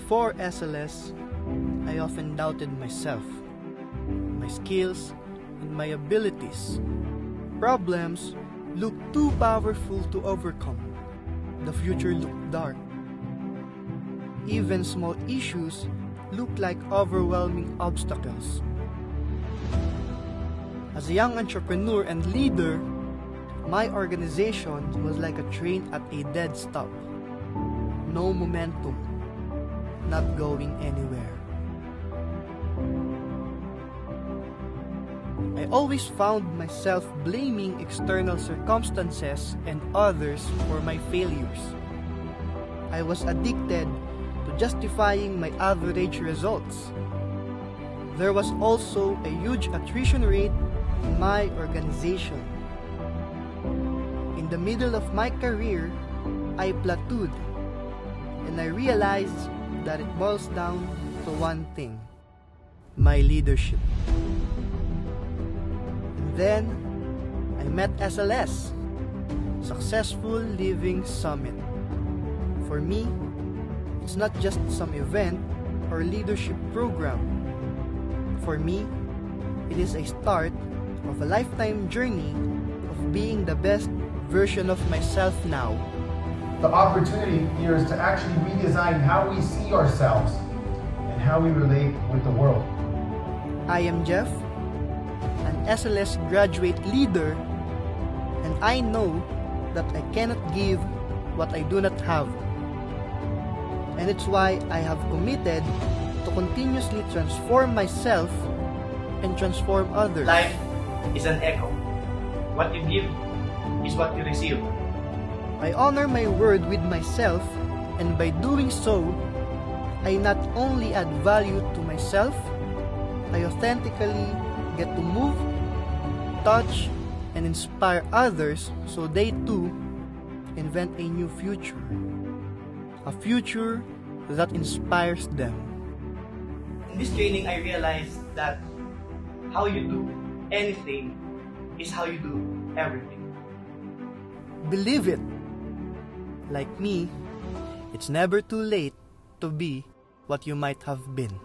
Before SLS, I often doubted myself, my skills, and my abilities. Problems looked too powerful to overcome. The future looked dark. Even small issues looked like overwhelming obstacles. As a young entrepreneur and leader, my organization was like a train at a dead stop. No momentum, not going anywhere. I always found myself blaming external circumstances and others for my failures. I was addicted to justifying my average results. There was also a huge attrition rate in my organization. In the middle of my career, I plateaued, and I realized that it boils down to one thing: my leadership. And then, I met SLS, Successful Living Summit. For me, it's not just some event or leadership program. For me, it is a start of a lifetime journey of being the best version of myself now. The opportunity here is to actually redesign how we see ourselves and how we relate with the world. I am Jeff, an SLS graduate leader, and I know that I cannot give what I do not have. And it's why I have committed to continuously transform myself and transform others. Life is an echo. What you give is what you receive. I honor my word with myself, and by doing so, I not only add value to myself, I authentically get to move, touch, and inspire others so they too invent a new future. A future that inspires them. In this training, I realized that how you do anything is how you do everything. Believe it. Like me, it's never too late to be what you might have been.